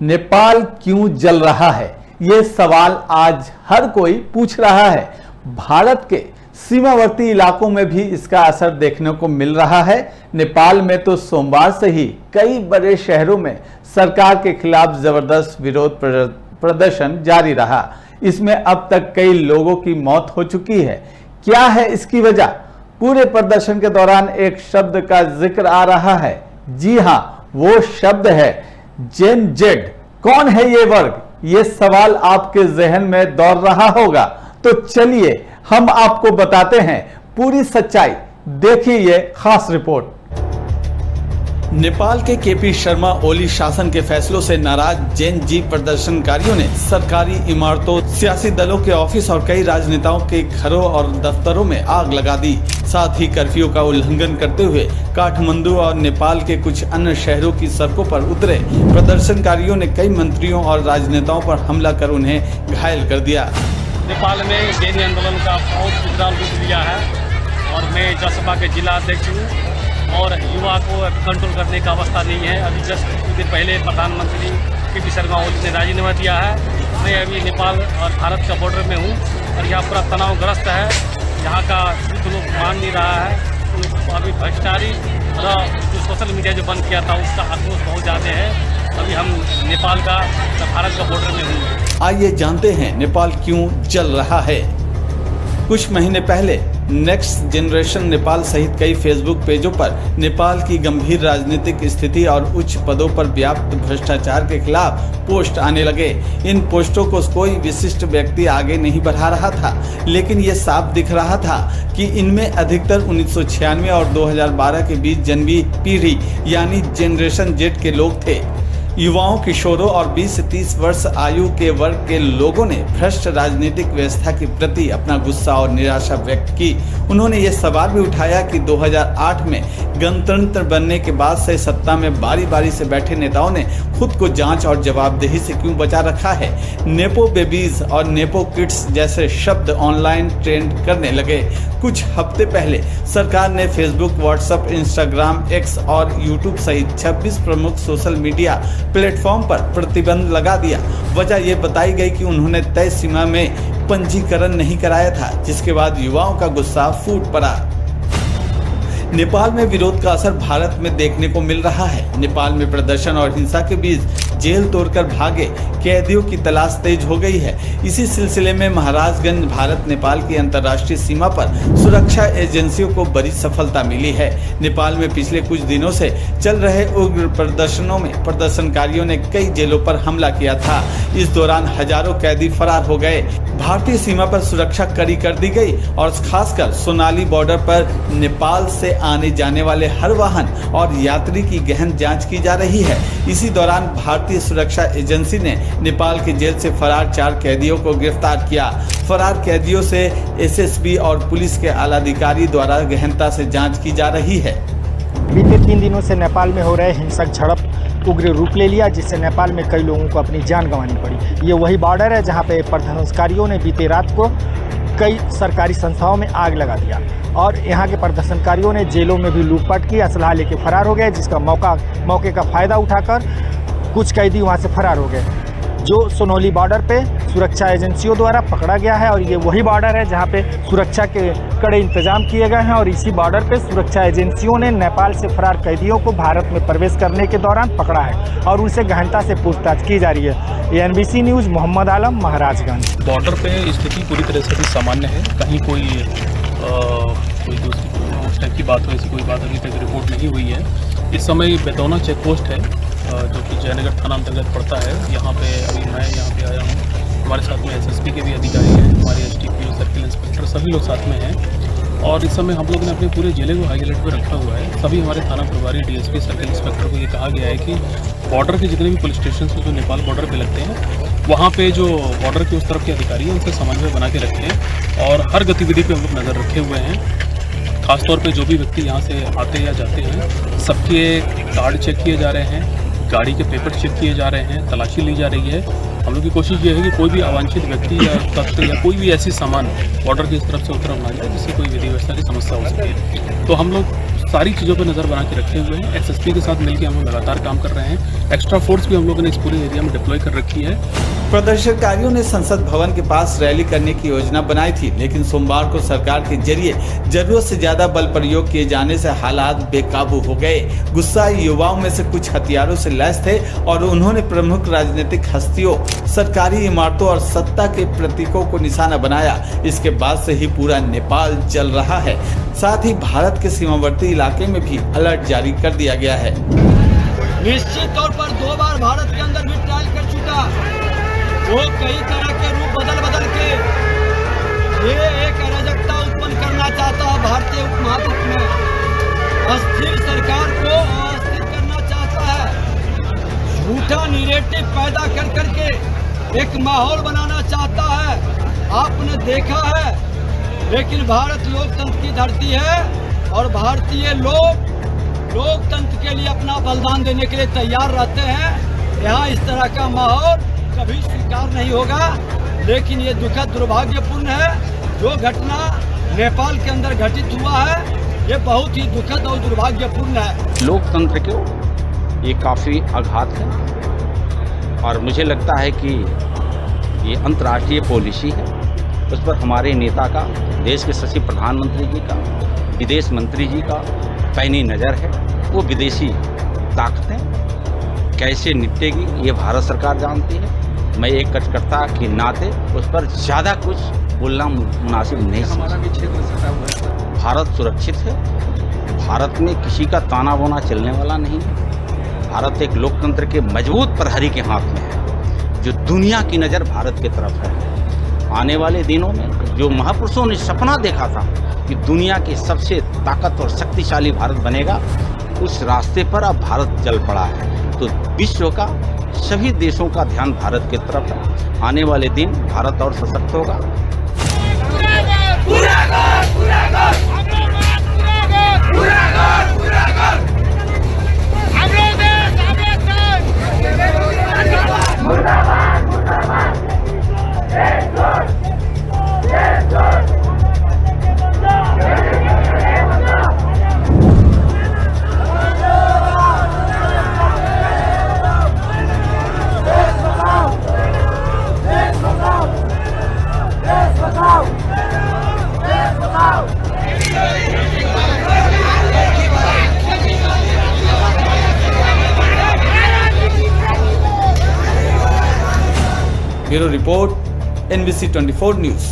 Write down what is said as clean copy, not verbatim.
नेपाल क्यों जल रहा है, ये सवाल आज हर कोई पूछ रहा है। भारत के सीमावर्ती इलाकों में भी इसका असर देखने को मिल रहा है। नेपाल में तो सोमवार से ही कई बड़े शहरों में सरकार के खिलाफ जबरदस्त विरोध प्रदर्शन जारी रहा। इसमें अब तक कई लोगों की मौत हो चुकी है। क्या है इसकी वजह? पूरे प्रदर्शन के दौरान एक शब्द का जिक्र आ रहा है। जी हाँ, वो शब्द है जेन जेड। कौन है ये वर्ग? ये सवाल आपके जहन में दौड़ रहा होगा। तो चलिए हम आपको बताते हैं पूरी सच्चाई। देखिए ये खास रिपोर्ट। नेपाल के केपी शर्मा ओली शासन के फैसलों से नाराज जेन जी प्रदर्शनकारियों ने सरकारी इमारतों, सियासी दलों के ऑफिस और कई राजनेताओं के घरों और दफ्तरों में आग लगा दी। साथ ही कर्फ्यू का उल्लंघन करते हुए काठमांडू और नेपाल के कुछ अन्य शहरों की सड़कों पर उतरे प्रदर्शनकारियों ने कई मंत्रियों और राजनेताओं पर हमला कर उन्हें घायल कर दिया। नेपाल में जेन आंदोलन का बहुत विकराल रूप लिया है और मैं जसपा के जिला अध्यक्ष हूँ और युवा को कंट्रोल करने का अवस्था नहीं है। अभी जस्ट कुछ दिन पहले प्रधानमंत्री केपी शर्मा ओली ने राजीनामा दिया है। मैं अभी नेपाल और भारत का बॉर्डर में हूँ और यहाँ पूरा तनावग्रस्त है। यहाँ का कुछ लोग मान नहीं रहा है। तो अभी भ्रष्टाचारी और जो सोशल मीडिया जो बंद किया था उसका आक्रोश बहुत ज़्यादा है। अभी हम नेपाल का भारत का बॉर्डर में हूँ। आइए जानते हैं नेपाल क्यों जल रहा है। कुछ महीने पहले नेक्स्ट जनरेशन नेपाल सहित कई फेसबुक पेजों पर नेपाल की गंभीर राजनीतिक स्थिति और उच्च पदों पर व्याप्त भ्रष्टाचार के खिलाफ पोस्ट आने लगे। इन पोस्टों को कोई विशिष्ट व्यक्ति आगे नहीं बढ़ा रहा था, लेकिन ये साफ दिख रहा था कि इनमें अधिकतर 1996 और 2012 के बीच जन्मी पीढ़ी यानी जनरेशन जेड के लोग थे। युवाओं, किशोरों और 20 से 30 वर्ष आयु के वर्ग के लोगों ने भ्रष्ट राजनीतिक व्यवस्था के प्रति अपना गुस्सा और निराशा व्यक्त की। उन्होंने ये सवाल भी उठाया कि 2008 में गणतंत्र बनने के बाद से सत्ता में बारी बारी से बैठे नेताओं ने खुद को जांच और जवाबदेही से क्यों बचा रखा है। नेपो बेबीज और नेपो किड्स जैसे शब्द ऑनलाइन ट्रेंड करने लगे। कुछ हफ्ते पहले सरकार ने फेसबुक, व्हाट्सएप, इंस्टाग्राम, एक्स और यूट्यूब सहित 26 प्रमुख सोशल मीडिया प्लेटफॉर्म पर प्रतिबंध लगा दिया। वजह यह बताई गई कि उन्होंने तय सीमा में पंजीकरण नहीं कराया था, जिसके बाद युवाओं का गुस्सा फूट पड़ा। नेपाल में विरोध का असर भारत में देखने को मिल रहा है। नेपाल में प्रदर्शन और हिंसा के बीच जेल तोड़कर भागे कैदियों की तलाश तेज हो गई है। इसी सिलसिले में महाराजगंज भारत नेपाल की अंतर्राष्ट्रीय सीमा पर सुरक्षा एजेंसियों को बड़ी सफलता मिली है। नेपाल में पिछले कुछ दिनों से चल रहे उग्र प्रदर्शनों में प्रदर्शनकारियों ने कई जेलों पर हमला किया था। इस दौरान हजारों कैदी फरार हो गए। भारतीय सीमा पर सुरक्षा कड़ी कर दी गई और खासकर सोनाली बॉर्डर पर नेपाल से आने जाने वाले हर वाहन और यात्री की गहन जांच की जा रही है। इसी दौरान भारतीय सुरक्षा एजेंसी ने नेपाल की जेल से फरार 4 कैदियों को गिरफ्तार किया। फरार कैदियों से एसएसबी और पुलिस के आलाधिकारी द्वारा गहनता से जांच की जा रही है। बीते 3 दिनों से नेपाल में हो रहे हिंसक झड़प उग्र रूप ले लिया, जिससे नेपाल में कई लोगों को अपनी जान गंवानी पड़ी। ये वही बॉर्डर है जहां पे प्रदर्शनकारियों ने बीते रात को कई सरकारी संस्थाओं में आग लगा दिया और यहाँ के प्रदर्शनकारियों ने जेलों में भी लूटपाट की, असलहा लेके फरार हो गए, जिसका मौके का फ़ायदा उठाकर कुछ कैदी वहाँ से फरार हो गए, जो सोनौली बॉर्डर पे सुरक्षा एजेंसियों द्वारा पकड़ा गया है। और ये वही बॉर्डर है जहाँ पे सुरक्षा के कड़े इंतजाम किए गए हैं और इसी बॉर्डर पे सुरक्षा एजेंसियों ने नेपाल से फरार कैदियों को भारत में प्रवेश करने के दौरान पकड़ा है और उनसे गहनता से पूछताछ की जा रही है। ये NBC न्यूज़, मोहम्मद आलम, महाराजगंज। बॉर्डर पे स्थिति पूरी तरह से भी सामान्य है। कहीं कोई दूसरी उस टाइप की बात हो, ऐसी कोई बात अभी तक रिपोर्ट नहीं हुई है। इस समय बेतौना चेक पोस्ट है जो कि जयनगर थाना अंतर्गत पड़ता है। यहाँ पे अभी मैं यहाँ पे आया हूँ। हमारे साथ में SSP के भी अधिकारी हैं, हमारे STPO, सर्किल इंस्पेक्टर, सभी लोग साथ में हैं। और इस समय हम लोग ने अपने पूरे जिले को हाई अलर्ट पर रखा हुआ है। सभी हमारे थाना प्रभारी, DSP, सर्किल इंस्पेक्टर को ये कहा गया है कि बॉर्डर के जितने भी पुलिस स्टेशन जो नेपाल बॉर्डर पे लगते हैं, वहाँ पे जो बॉर्डर के उस तरफ के अधिकारी हैं उनसे समन्वय बना के रखें और हर गतिविधि पे हम लोग नज़र रखे हुए हैं। खासतौर पे जो भी व्यक्ति यहाँ से आते या जाते हैं, सबके कार्ड चेक किए जा रहे हैं, गाड़ी के पेपर चेक किए जा रहे हैं, तलाशी ली जा रही है। हम लोग की कोशिश ये है कि कोई भी अवांछित व्यक्ति या तत्व या कोई भी ऐसी सामान बॉर्डर की इस तरफ से उस तरफ ना जाए जिससे कोई विधि व्यवस्था की समस्या हो सके। तो हम लोग सारी चीज़ों पर नज़र बना के रखे हुए हैं। एसएसपी के साथ मिलकर हम लोग लगातार काम कर रहे हैं। एक्स्ट्रा फोर्स भी हम लोगों ने इस पूरे एरिया में डिप्लॉय कर रखी है। प्रदर्शनकारियों ने संसद भवन के पास रैली करने की योजना बनाई थी, लेकिन सोमवार को सरकार के जरिए जरूरत से ज्यादा बल प्रयोग किए जाने से हालात बेकाबू हो गए। गुस्साए युवाओं में से कुछ हथियारों से लैस थे और उन्होंने प्रमुख राजनीतिक हस्तियों, सरकारी इमारतों और सत्ता के प्रतीकों को निशाना बनाया। इसके बाद से ही पूरा नेपाल जल रहा है। साथ ही भारत के सीमावर्ती इलाके में भी अलर्ट जारी कर दिया गया है। निश्चित तौर पर 2 बार भारत के अंदर भी ट्रायल कर चुका, वो कई तरह के रूप बदल के ये एक अराजकता उत्पन्न करना चाहता है। भारतीय उपमहाद्वीप में अस्थिर सरकार को अस्थिर करना चाहता है, झूठा नैरेटिव पैदा कर करके एक माहौल बनाना चाहता है। आपने देखा है, लेकिन भारत लोकतंत्र की धरती है और भारतीय लोग लोकतंत्र के लिए अपना बलिदान देने के लिए तैयार रहते हैं। यहाँ इस तरह का माहौल कभी स्वीकार नहीं होगा। लेकिन ये दुखद दुर्भाग्यपूर्ण है जो घटना नेपाल के अंदर घटित हुआ है, ये बहुत ही दुखद और दुर्भाग्यपूर्ण है। लोकतंत्र को ये काफ़ी आघात है और मुझे लगता है कि ये अंतर्राष्ट्रीय पॉलिसी है, उस पर हमारे नेता का, देश के सचिव प्रधानमंत्री जी का, विदेश मंत्री जी का पैनी नज़र है। वो विदेशी ताकतें कैसे निपटेगी ये भारत सरकार जानती है। मैं एक कार्यकर्ता के नाते उस पर ज़्यादा कुछ बोलना मुनासिब नहीं समझता। भारत सुरक्षित है, भारत में किसी का ताना बाना चलने वाला नहीं है। भारत एक लोकतंत्र के मजबूत प्रहरी के हाथ में है, जो दुनिया की नज़र भारत की तरफ है। आने वाले दिनों में जो महापुरुषों ने सपना देखा था कि दुनिया के सबसे ताकत और शक्तिशाली भारत बनेगा, उस रास्ते पर अब भारत चल पड़ा है। तो विश्व का सभी देशों का ध्यान भारत की तरफ है। आने वाले दिन भारत और सशक्त होगा। Bureau report, NBC 24 news.